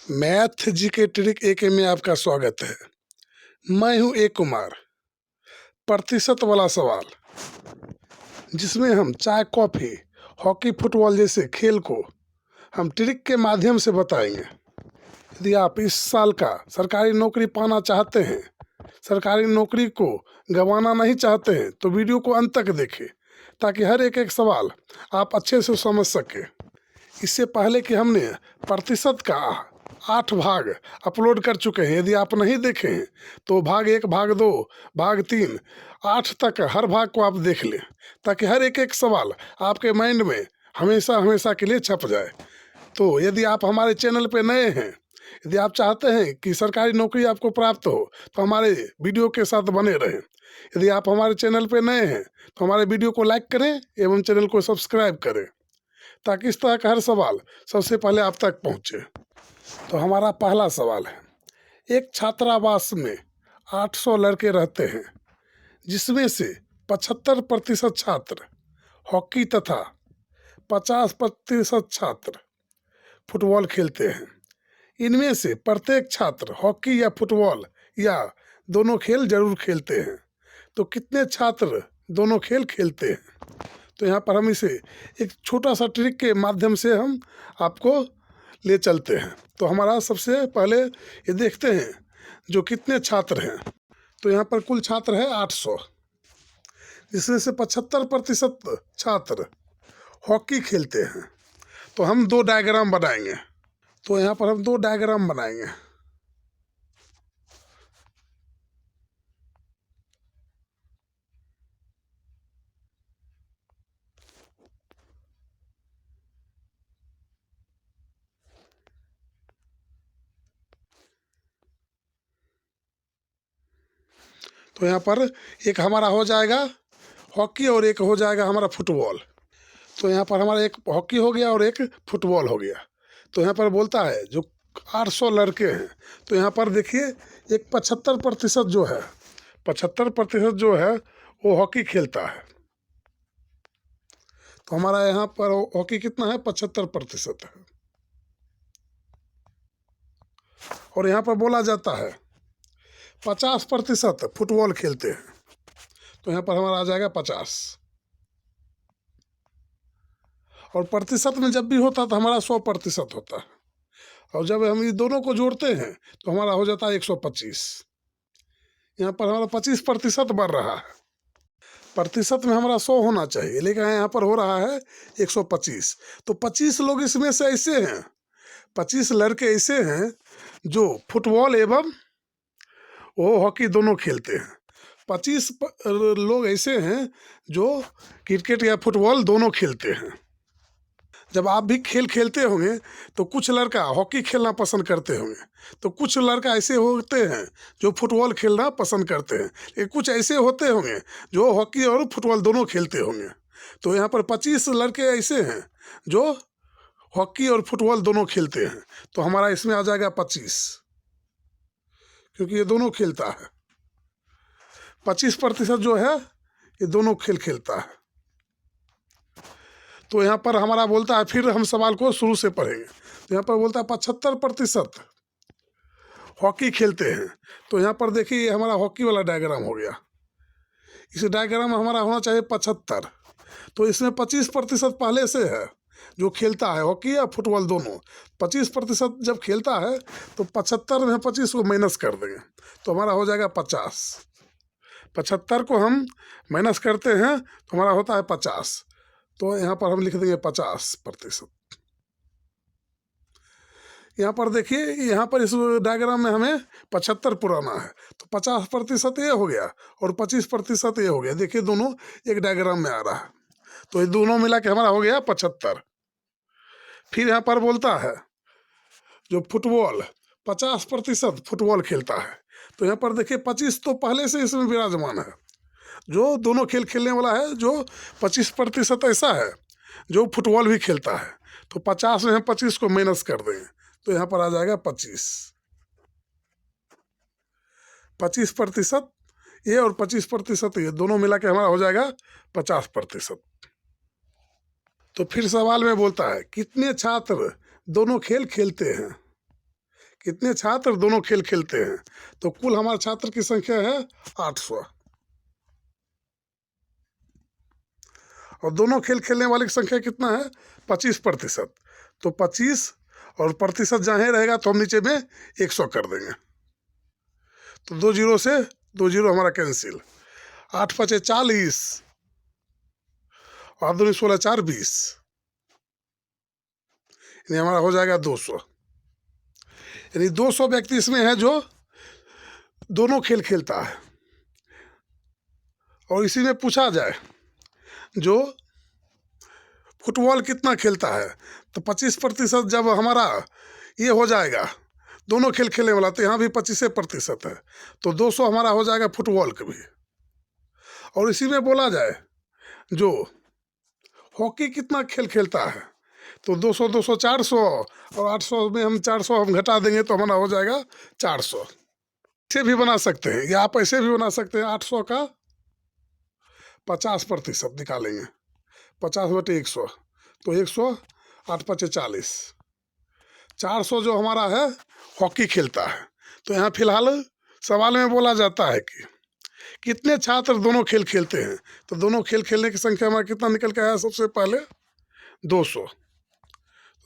Math जी के trick एक में आपका स्वागत है। मैं हूं ए कुमार। प्रतिशत वाला सवाल जिसमें हम चाय कॉफी हॉकी फुटबॉल जैसे खेल को हम ट्रिक के माध्यम से बताएंगे। यदि आप इस साल का सरकारी नौकरी पाना चाहते हैं, सरकारी नौकरी को गंवाना नहीं चाहते हैं, तो वीडियो को अंत तक देखें ताकि हर एक सवाल आप अच्छे से समझ सकें। इससे पहले कि हमने प्रतिशत का 8 भाग अपलोड कर चुके हैं। यदि आप नहीं देखे हैं तो भाग 1, भाग 2, भाग 3, 8 तक हर भाग को आप देख लें ताकि हर एक सवाल आपके माइंड में हमेशा हमेशा के लिए छप जाए। तो यदि आप हमारे चैनल पे नए हैं, यदि आप चाहते हैं कि सरकारी नौकरी आपको प्राप्त हो, तो हमारे वीडियो के साथ बने रहें। यदि आप हमारे चैनल पे नए हैं तो हमारे वीडियो को लाइक करें एवं चैनल को सब्सक्राइब करें ताकि इस तरह का हर सवाल सबसे पहले आप तक पहुँचे। तो हमारा पहला सवाल है, एक छात्रावास में 800 लड़के रहते हैं जिसमें से 75% छात्र हॉकी तथा 50% छात्र फुटबॉल खेलते हैं। इनमें से प्रत्येक छात्र हॉकी या फुटबॉल या दोनों खेल जरूर खेलते हैं, तो कितने छात्र दोनों खेल खेलते हैं? तो यहाँ पर हम इसे एक छोटा सा ट्रिक के माध्यम से हम आपको ले चलते हैं। तो हमारा सबसे पहले ये देखते हैं जो कितने छात्र हैं। तो यहाँ पर कुल छात्र है 800, जिसमें से 75% छात्र हॉकी खेलते हैं। तो हम 2 डायग्राम बनाएंगे। तो यहाँ पर हम 2 डायग्राम बनाएंगे। तो यहाँ पर एक हमारा हो जाएगा हॉकी और एक हो जाएगा हमारा फुटबॉल। तो यहाँ पर हमारा एक हॉकी हो गया और एक फुटबॉल हो गया। तो यहाँ पर बोलता है जो 800 लड़के हैं, तो यहाँ पर देखिए एक 75% जो है, 75% जो है वो हॉकी खेलता है। तो हमारा यहाँ पर हॉकी कितना है, 75% है। और यहाँ पर बोला जाता है 50% फुटबॉल खेलते हैं। तो यहाँ पर हमारा आ जाएगा 50। और प्रतिशत में जब भी होता है तो हमारा 100% होता है। और जब हम ये दोनों को जोड़ते हैं तो हमारा हो जाता है 125। यहाँ पर हमारा 25% बढ़ रहा है। प्रतिशत में हमारा 100 होना चाहिए, लेकिन यहाँ पर हो रहा है 125। तो 25 लोग इसमें से ऐसे हैं, 25 लड़के ऐसे हैं जो फुटबॉल एवं वो हॉकी दोनों खेलते हैं। 25 लोग ऐसे हैं जो क्रिकेट या फुटबॉल दोनों खेलते हैं। जब आप भी खेल खेलते होंगे तो कुछ लड़का हॉकी खेलना पसंद करते होंगे, तो कुछ लड़का ऐसे होते हैं जो फुटबॉल खेलना पसंद करते हैं, लेकिन कुछ ऐसे होते होंगे जो हॉकी और फुटबॉल दोनों खेलते होंगे। तो यहाँ पर 25 लड़के ऐसे हैं जो हॉकी और फुटबॉल दोनों खेलते हैं। तो हमारा इसमें आ जाएगा 25, क्योंकि ये दोनों खेलता है। 25% जो है ये दोनों खेल खेलता है। तो यहाँ पर हमारा बोलता है, फिर हम सवाल को शुरू से पढ़ेंगे। तो यहाँ पर बोलता है 75% हॉकी खेलते हैं। तो यहाँ पर देखिए हमारा हॉकी वाला डायग्राम हो गया। इस डायग्राम में हमारा होना चाहिए 75। तो इसमें 25% पहले से है जो खेलता है हॉकी या फुटबॉल दोनों। 25% जब खेलता है तो 75 में 25 को माइनस कर देंगे तो हमारा हो जाएगा 50। 75 को हम माइनस करते हैं तो हमारा होता है 50। तो यहाँ पर हम लिख देंगे 50%। यहाँ पर देखिए, यहाँ पर इस डायग्राम में हमें 75 पुराना है, तो 50% ये हो गया और 25% ये हो गया। देखिए दोनों एक डायग्राम में आ रहा है, तो ये दोनों मिला के हमारा हो गया 75। फिर यहाँ पर बोलता है जो फुटबॉल 50% फुटबॉल खेलता है। तो यहाँ पर देखिए 25 तो पहले से इसमें विराजमान है, जो दोनों खेल खेलने वाला है, जो 25% ऐसा है जो फुटबॉल भी खेलता है। तो 50 में हम 25 को माइनस कर देंगे तो यहाँ पर आ जाएगा 25। 25% ये और 25% ये दोनों मिला के हमारा हो जाएगा 50%। तो फिर सवाल में बोलता है कितने छात्र दोनों खेल खेलते हैं? कितने छात्र दोनों खेल खेलते हैं, तो कुल हमारे छात्र की संख्या है 800, और दोनों खेल खेलने वाले की संख्या कितना है 25%। तो 25 और प्रतिशत जहाँ रहेगा तो हम नीचे में 100 कर देंगे, तो 2 जीरो से 2 जीरो हमारा कैंसिल। 8 पचे 40 और 2 16 4 20, यानी हमारा हो जाएगा 200। यानी 200 व्यक्ति इसमें है जो दोनों खेल खेलता है। और इसी में पूछा जाए जो फुटबॉल कितना खेलता है, तो 25% जब हमारा ये हो जाएगा दोनों खेल खेलने वाला, तो यहाँ भी 25% है, तो 200 हमारा हो जाएगा फुटबॉल का भी। और इसी में बोला जाए जो हॉकी कितना खेल खेलता है, तो 200 200 400, और 800 में हम 400 हम घटा देंगे तो हमारा हो जाएगा 400। ऐसे भी बना सकते हैं, या आप ऐसे भी बना सकते हैं, 800 का 50% निकालेंगे, 50/100, तो 100, 8 पचे 40, 400 जो हमारा है हॉकी खेलता है। तो यहाँ फिलहाल सवाल में बोला जाता है कि कितने छात्र दोनों खेल खेलते हैं, तो दोनों खेल खेलने की संख्या हमारा कितना निकल के आया, सबसे पहले 200,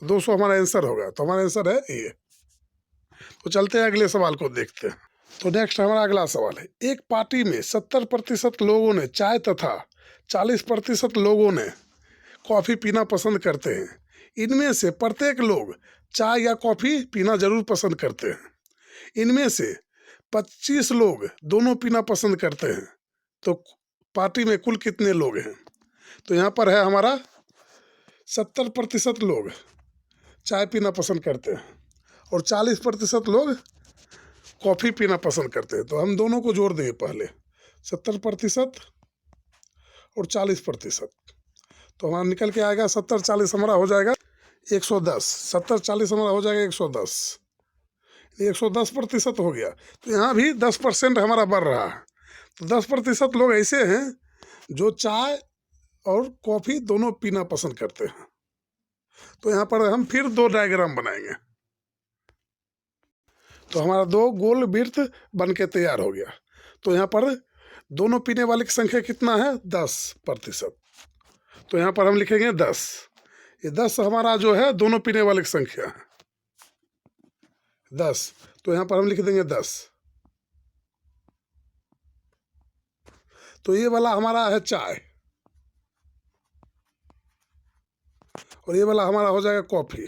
200 हमारा आंसर होगा, तो हमारा आंसर है ए। तो चलते हैं अगले सवाल को देखते हैं। तो नेक्स्ट हमारा अगला सवाल है, एक पार्टी में 70% लोगों ने चाय तथा 40% लोगों ने कॉफ़ी पीना पसंद करते हैं। इनमें से प्रत्येक लोग चाय या कॉफ़ी पीना जरूर पसंद करते हैं। इनमें से 25 लोग दोनों पीना पसंद करते हैं, तो पार्टी में कुल कितने लोग हैं? तो यहाँ पर है हमारा 70% लोग चाय पीना पसंद करते हैं और 40% लोग कॉफ़ी पीना पसंद करते हैं। तो हम दोनों को जोड़ देंगे, पहले 70% और 40%, तो हमारा निकल के आएगा 70 40 हमारा हो जाएगा 110, 70 40 हमारा हो जाएगा 110, 110% हो गया। तो यहाँ भी 10% हमारा बढ़ रहा है, तो 10% लोग ऐसे हैं जो चाय और कॉफ़ी दोनों पीना पसंद करते हैं। तो यहाँ पर हम फिर 2 डायग्राम बनाएंगे, तो हमारा 2 गोल वृत्त बन के तैयार हो गया। तो यहाँ पर दोनों पीने वाले की संख्या कितना है 10%, तो यहाँ पर हम लिखेंगे 10। ये 10 हमारा जो है दोनों पीने वाले की संख्या है 10, तो यहाँ पर हम लिख देंगे 10। तो ये वाला हमारा है चाय, और ये वाला हमारा हो जाएगा कॉफ़ी।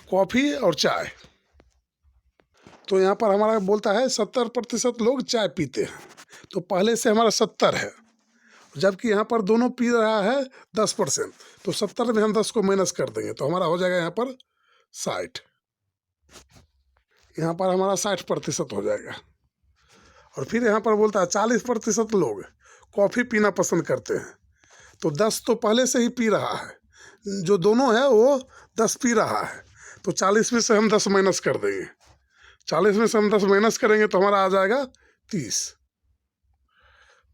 कॉफ़ी और चाय, तो यहाँ पर हमारा बोलता है 70% लोग चाय पीते हैं, तो पहले से हमारा 70 है, जबकि यहाँ पर दोनों पी रहा है 10%, तो 70 में हम 10 को माइनस कर देंगे, तो हमारा हो जाएगा यहाँ पर 60। यहाँ पर हमारा 60% हो जाएगा। और फिर यहाँ पर बोलता है 40% लोग कॉफ़ी पीना पसंद करते हैं, तो 10 तो पहले से ही पी रहा है, जो दोनों है वो 10 पी रहा है, तो 40 में से हम 10 माइनस कर देंगे, 40 में से हम 10 माइनस करेंगे तो हमारा आ जाएगा 30।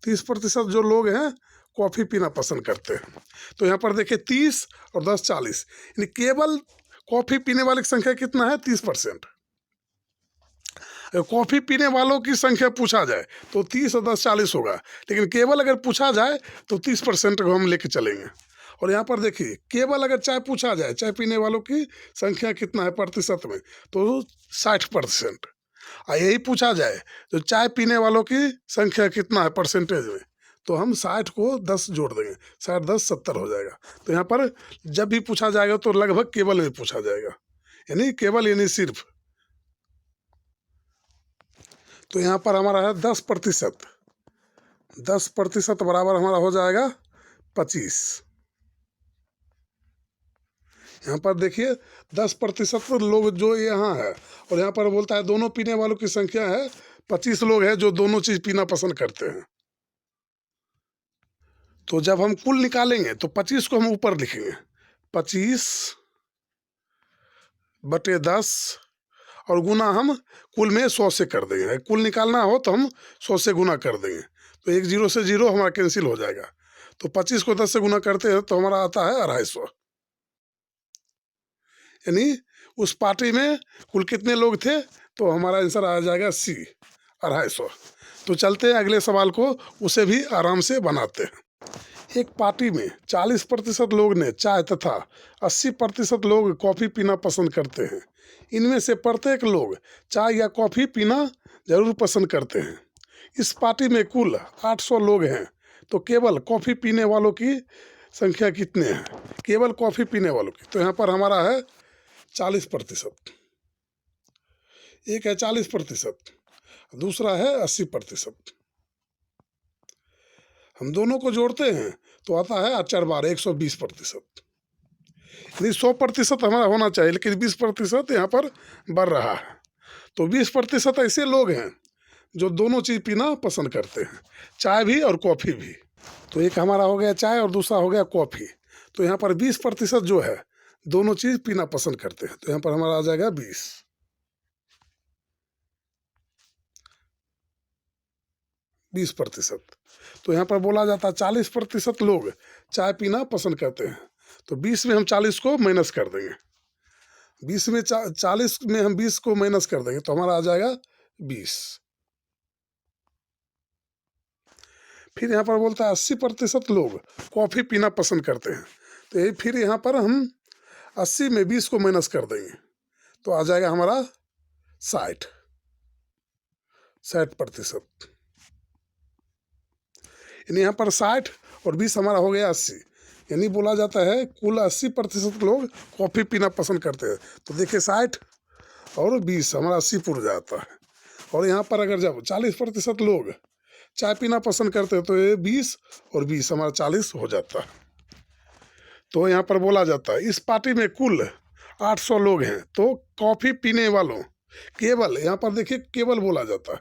30% जो लोग हैं कॉफ़ी पीना पसंद करते हैं। तो यहाँ पर देखिए 30 और 10 40, यानी केवल कॉफ़ी पीने वाले की संख्या कितना है 30%। कॉफ़ी पीने वालों की संख्या पूछा जाए तो 30 और 10 40 होगा, लेकिन केवल अगर पूछा जाए तो 30% को हम लेके चलेंगे। और यहाँ पर देखिए केवल अगर चाय पूछा जाए, चाय पीने वालों की संख्या कितना है प्रतिशत में, तो 60%। और यही पूछा जाए तो चाय पीने वालों की संख्या कितना है परसेंटेज में, तो हम 60 को 10 जोड़ देंगे, 60 10 70 हो जाएगा। तो यहाँ पर जब भी पूछा जाएगा तो लगभग केवल में पूछा जाएगा, यानी केवल यानी सिर्फ। तो यहाँ पर हमारा है 10%, 10% बराबर हमारा हो जाएगा 25। यहाँ पर देखिए 10% लोग जो यहाँ है, और यहाँ पर बोलता है दोनों पीने वालों की संख्या है 25 लोग हैं जो दोनों चीज़ पीना पसंद करते हैं। तो जब हम कुल निकालेंगे तो 25 को हम ऊपर लिखेंगे, 25/10, और गुना हम कुल में 100 से कर देंगे। कुल निकालना हो तो हम 100 से गुना कर देंगे, तो एक 0 से 0 हमारा कैंसिल हो जाएगा। तो 25 को 10 से गुना करते हैं तो हमारा आता है 250। यानी उस पार्टी में कुल कितने लोग थे, तो हमारा आंसर आ जाएगा सी, 250। तो चलते हैं अगले सवाल को, उसे भी आराम से बनाते हैं। एक पार्टी में 40% लोग ने चाय तथा 80% लोग कॉफ़ी पीना पसंद करते हैं। इनमें से प्रत्येक लोग चाय या कॉफ़ी पीना जरूर पसंद करते हैं। इस पार्टी में कुल 800 लोग हैं, तो केवल कॉफ़ी पीने वालों की संख्या कितने हैं? केवल कॉफ़ी पीने वालों की, तो यहाँ पर हमारा है 40%। एक है 40%, दूसरा है 80%। हम दोनों को जोड़ते हैं तो आता है 4 बार 120%। यदि 100% हमारा होना चाहिए, लेकिन 20% यहाँ पर बढ़ रहा है। तो 20% ऐसे लोग हैं जो दोनों चीज़ पीना पसंद करते हैं, चाय भी और कॉफ़ी भी। तो एक हमारा हो गया चाय और दूसरा हो गया कॉफ़ी। तो यहाँ पर 20% जो है दोनों चीज़ पीना पसंद करते हैं, तो यहाँ पर हमारा आ जाएगा 20%। तो यहाँ पर बोला जाता है 40% लोग चाय पीना पसंद करते हैं, तो 20 में हम 40 को माइनस कर देंगे। 40 में हम 20 को माइनस कर देंगे तो हमारा आ जाएगा 20। फिर यहाँ पर बोलता है 80% लोग कॉफ़ी पीना पसंद करते हैं, तो यही फिर यहाँ पर हम 80 में 20 को माइनस कर देंगे तो आ जाएगा हमारा 60%। यानी यहाँ पर 60 और 20 हमारा हो गया 80। यानी बोला जाता है कुल 80% लोग कॉफ़ी पीना पसंद करते हैं। तो देखिए 60 और 20 हमारा 80 पूरा जाता है। और यहाँ पर अगर जब 40% लोग चाय पीना पसंद करते हैं तो ये 20 और 20 हमारा 40 हो जाता है। तो यहाँ पर बोला जाता है इस पार्टी में कुल 800 लोग हैं, तो कॉफ़ी पीने वालों केवल, यहाँ पर देखिए केवल बोला जाता है,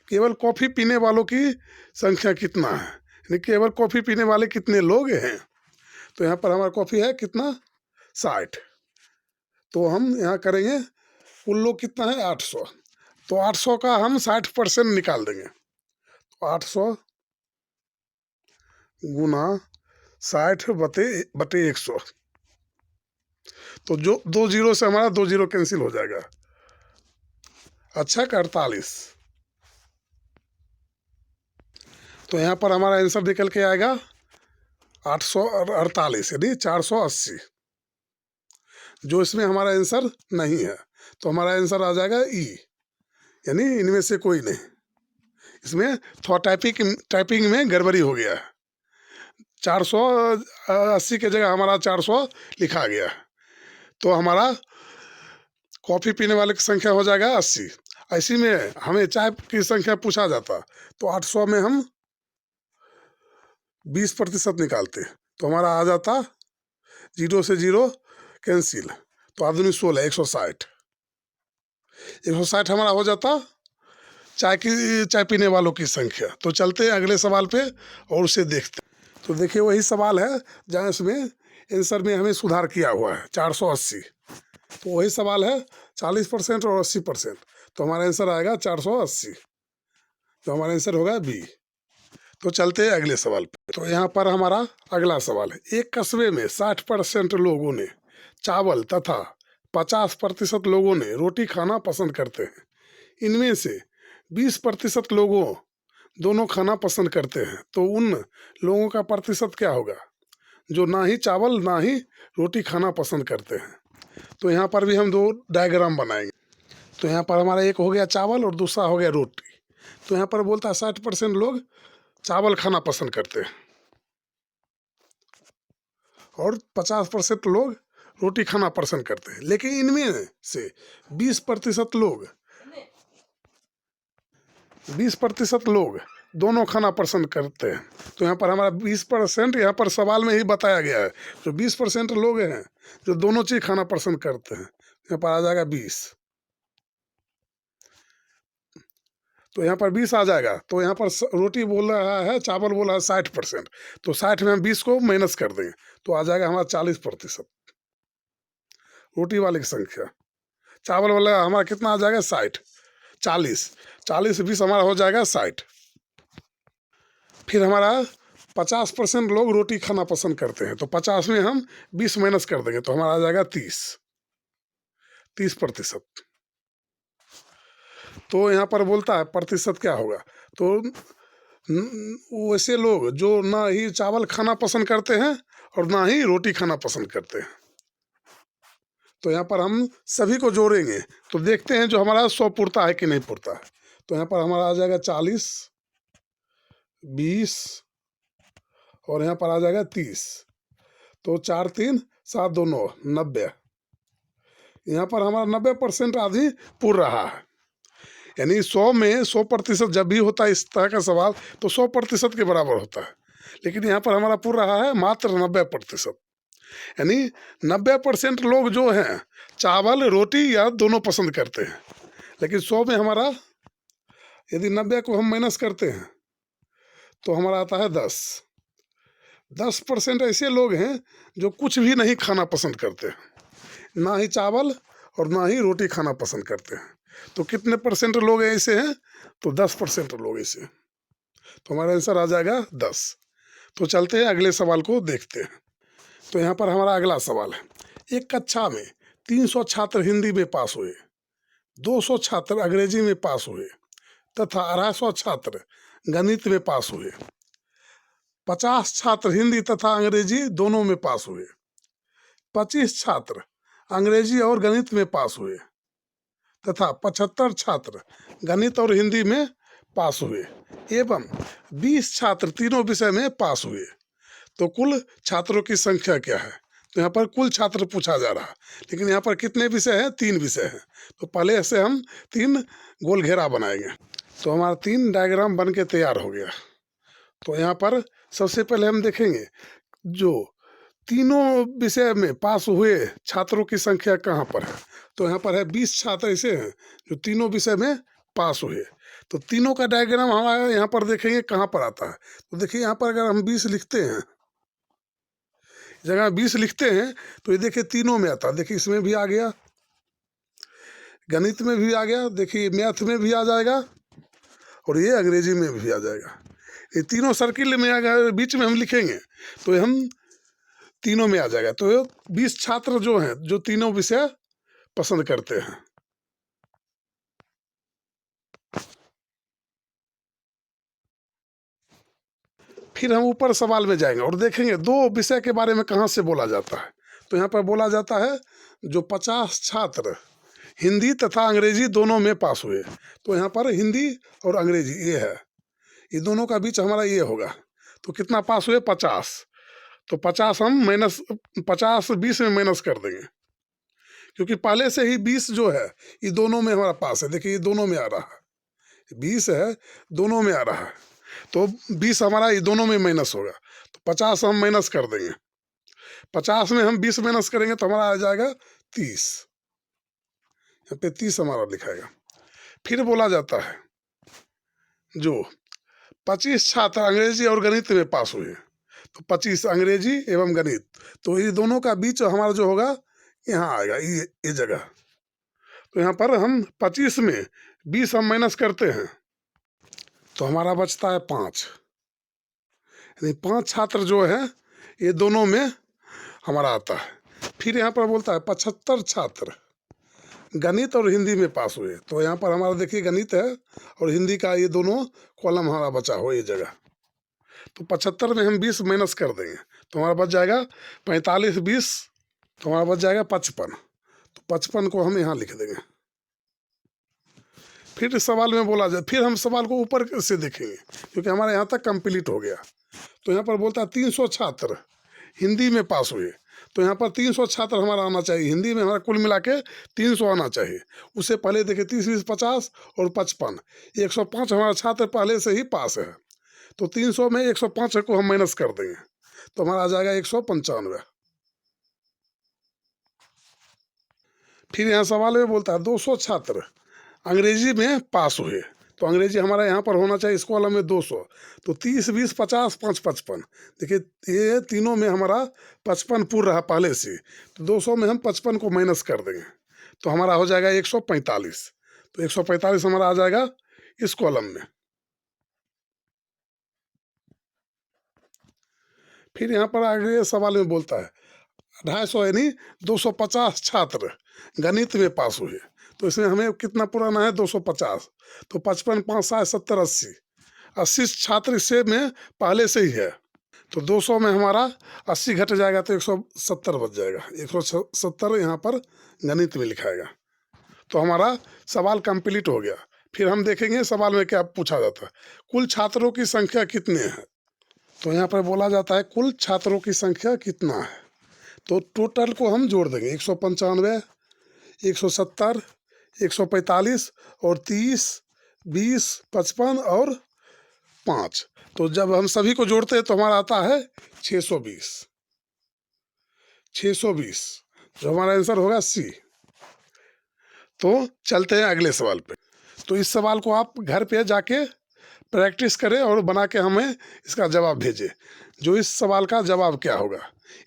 केवल कॉफ़ी पीने वालों की संख्या कितना है, यानी केवल कॉफ़ी पीने वाले कितने लोग हैं। तो यहाँ पर हमारा कॉफ़ी है कितना, 60। तो हम यहाँ करेंगे कुल लोग कितना है 800, तो 800 का हम 60% निकाल देंगे। तो 800 गुना 60 बटे 100, तो जो 2 जीरो से हमारा 2 जीरो कैंसिल हो जाएगा, अच्छा का 48। तो यहाँ पर हमारा आंसर निकल के आएगा 848 यानी 480। जो इसमें हमारा आंसर नहीं है तो हमारा आंसर आ जाएगा ई, यानी इनमें से कोई नहीं। इसमें थोड़ा टाइपिंग में गड़बड़ी हो गया है, 480 के जगह हमारा 400 लिखा गया। तो हमारा कॉफ़ी पीने वाले की संख्या हो जाएगा 80। ऐसी में हमें चाय की संख्या पूछा जाता तो 800 में हम 20% निकालते तो हमारा आ जाता, जीरो से जीरो कैंसिल, तो आदमी 16 160 हमारा हो जाता चाय पीने वालों की संख्या। तो चलते हैं अगले सवाल पे और उसे देखते हैं। तो देखिए वही सवाल है जहाँ इसमें आंसर में हमें सुधार किया हुआ है 480। तो वही सवाल है 40% और 80%, तो हमारा आंसर आएगा 480, तो हमारा आंसर होगा बी। तो चलते हैं अगले सवाल पे। तो यहाँ पर हमारा अगला सवाल है, एक कस्बे में 60% लोगों ने चावल तथा 50% लोगों ने रोटी खाना पसंद करते हैं। इनमें से 20% लोगों दोनों खाना पसंद करते हैं, तो उन लोगों का प्रतिशत क्या होगा जो ना ही चावल ना ही रोटी खाना पसंद करते हैं। तो यहाँ पर भी हम दो डायग्राम बनाएंगे। तो यहाँ पर हमारा एक हो गया चावल और दूसरा हो गया रोटी। तो यहाँ पर बोलता है 60% लोग चावल खाना पसंद करते हैं और 50% लोग रोटी खाना पसंद करते हैं, लेकिन इनमें से 20% लोग दोनों खाना पसंद करते हैं। तो यहाँ पर हमारा 20% यहाँ पर सवाल में ही बताया गया है, जो 20% लोग हैं जो दोनों चीज़ खाना पसंद करते हैं, यहाँ पर आ जाएगा 20। तो यहाँ पर 20 आ जाएगा। तो यहाँ पर रोटी बोल रहा है, चावल बोल रहा है 60%, तो 60 में हम 20 को माइनस कर देंगे तो आ जाएगा हमारा 40%। रोटी वाले की संख्या, चावल वाला हमारा कितना आ जाएगा 60, 40 से 20 हमारा हो जाएगा 60। फिर हमारा 50% लोग रोटी खाना पसंद करते हैं, तो 50 में हम 20 माइनस कर देंगे तो हमारा आ जाएगा 30। 30%। तो यहाँ पर बोलता है प्रतिशत क्या होगा, तो वैसे लोग जो ना ही चावल खाना पसंद करते हैं और ना ही रोटी खाना पसंद करते हैं। तो यहाँ पर हम सभी को जोड़ेंगे तो देखते हैं जो हमारा 100 पुरता है कि नहीं पुरता है। तो यहाँ पर हमारा आ जाएगा 40, 20 और यहाँ पर आ जाएगा 30। तो 4 3 7 2 9 90। यहाँ पर हमारा 90% आधी पुर रहा है, यानी 100 में 100% जब भी होता है इस तरह का सवाल तो 100% के बराबर होता है, लेकिन यहाँ पर हमारा पुर रहा है मात्र 90%। यानी 90% लोग जो हैं चावल रोटी या दोनों पसंद करते हैं, लेकिन 100 में हमारा यदि 90 को हम माइनस करते हैं तो हमारा आता है 10। 10% ऐसे लोग हैं जो कुछ भी नहीं खाना पसंद करते हैं, ना ही चावल और ना ही रोटी खाना पसंद करते हैं। तो कितने परसेंट लोग ऐसे हैं, तो 10% लोग ऐसे हैं। तो हमारा आंसर आ जाएगा 10। तो चलते हैं अगले सवाल को देखते हैं। तो यहाँ पर हमारा अगला सवाल है, एक कक्षा में 300 छात्र हिंदी में पास हुए, 200 छात्र अंग्रेजी में पास हुए तथा 250 छात्र गणित में पास हुए। 50 छात्र हिंदी तथा अंग्रेजी दोनों में पास हुए। 25 छात्र अंग्रेजी और गणित में पास हुए तथा 75 छात्र गणित और हिंदी में पास हुए एवं 20 छात्र तीनों विषय में पास हुए। तो कुल छात्रों की संख्या क्या है। तो यहाँ पर कुल छात्र पूछा जा रहा है, लेकिन यहाँ पर कितने विषय हैं, 3 विषय हैं। तो पहले ऐसे हम 3 गोल घेरा बनाएंगे। तो हमारा 3 डायग्राम बन के तैयार हो गया। तो यहाँ पर सबसे पहले हम देखेंगे जो तीनों विषय में पास हुए छात्रों की संख्या कहाँ पर है। तो यहाँ पर है 20 छात्र ऐसे हैं जो तीनों विषय में पास हुए। तो तीनों का डायग्राम हमारा यहाँ पर देखेंगे कहाँ पर आता है। तो देखिए यहाँ पर अगर हम 20 लिखते हैं, जगह 20 लिखते हैं तो ये देखिए तीनों में आता है। देखिए इसमें भी आ गया, गणित में भी आ गया, देखिए मैथ में भी आ जाएगा और ये अंग्रेजी में भी आ जाएगा। ये तीनों सर्किल में अगर बीच में हम लिखेंगे तो हम तीनों में आ जाएगा। तो 20 छात्र जो हैं जो तीनों विषय पसंद करते हैं। फिर हम ऊपर सवाल में जाएंगे और देखेंगे 2 विषय के बारे में कहाँ से बोला जाता है। तो यहाँ पर बोला जाता है जो 50 छात्र हिंदी तथा अंग्रेजी दोनों में पास हुए। तो यहाँ पर हिंदी और अंग्रेजी ये है, ये दोनों का बीच हमारा ये होगा। तो कितना पास हुए, 50। तो 50 हम माइनस 50 20 में माइनस कर देंगे, क्योंकि पहले से ही 20 जो है ये दोनों में हमारा पास है। देखिए ये दोनों में आ रहा है, 20 है दोनों में आ रहा है। तो 20 हमारा ये दोनों में माइनस होगा। तो 50 हम माइनस कर देंगे। 50 में हम 20 माइनस करेंगे तो हमारा आ जाएगा 30। यहाँ पे 30 हमारा लिखाएगा। फिर बोला जाता है जो 25 छात्र अंग्रेजी और गणित में पास हुए। तो 25 अंग्रेजी एवं गणित, तो ये दोनों का बीच हमारा जो होगा यहाँ आएगा, ये जगह। तो यहाँ पर हम 25 में 20 हम माइनस करते हैं तो हमारा बचता है 5। यानी 5 छात्र जो है ये दोनों में हमारा आता है। फिर यहाँ पर बोलता है 75 छात्र गणित और हिंदी में पास हुए। तो यहाँ पर हमारा देखिए गणित है और हिंदी का ये दोनों कॉलम हमारा बचा हो ये जगह। तो 75 में हम 20 माइनस कर देंगे तो हमारा बच जाएगा 45 20, तो हमारा बच जाएगा 55। तो 55 को हम यहाँ लिख देंगे। फिर सवाल में बोला जाए, फिर हम सवाल को ऊपर से देखेंगे क्योंकि हमारे यहाँ तक कंप्लीट हो गया। तो यहाँ पर बोलता है 300 छात्र हिंदी में पास हुए। तो यहाँ पर 300 छात्र हमारा आना चाहिए, हिंदी में हमारा कुल मिला के 300 आना चाहिए। उससे पहले देखिए 30 20 50 और 55, 105 हमारा छात्र पहले से ही पास है। तो 300 में 105 को हम माइनस कर देंगे तो हमारा आ जाएगा 195। फिर यहाँ सवाल में बोलता है 200 छात्र अंग्रेजी में पास हुए। तो अंग्रेजी हमारा यहाँ पर होना चाहिए इस कॉलम में 200। तो 30 20 50 5 55, देखिए ये तीनों में हमारा 55 पूरा रहा पहले से। तो 200 में हम 55 को माइनस कर देंगे तो हमारा हो जाएगा 145। तो 145 हमारा आ जाएगा इस कॉलम में। फिर यहाँ पर आगे सवाल में बोलता है 250 यानी 250 छात्र गणित में पास हुए। तो इसमें हमें कितना पुराना है, 250। तो 55 5 7 70 80, 80 छात्र इससे में पहले से ही है। तो 200 में हमारा 80 घट जाएगा तो 170 बच जाएगा। 170 यहाँ पर गणित में लिखाएगा। तो हमारा सवाल कंप्लीट हो गया। फिर हम देखेंगे सवाल में क्या पूछा जाता है, कुल छात्रों की संख्या कितने हैं। तो यहाँ पर बोला जाता है कुल छात्रों की संख्या कितना है। तो टोटल को हम जोड़ देंगे, 195, 170, 145 और 30, 20, 55 और 5। तो जब हम सभी को जोड़ते हैं तो हमारा आता है 620। 620 जो हमारा आंसर होगा सी। तो चलते हैं अगले सवाल पे। तो इस सवाल को आप घर पे जाके प्रैक्टिस करें और बना के हमें इसका जवाब भेजें, जो इस सवाल का जवाब क्या होगा।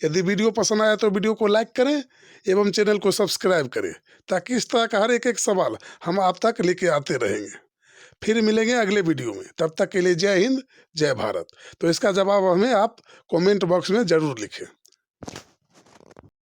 यदि वीडियो पसंद आया तो वीडियो को लाइक करें एवं चैनल को सब्सक्राइब करें, ताकि इस तरह का हर एक सवाल हम आप तक लेके आते रहेंगे। फिर मिलेंगे अगले वीडियो में, तब तक के लिए जय हिंद, जय भारत। तो इसका जवाब हमें आप कमेंट बॉक्स में ज़रूर लिखें।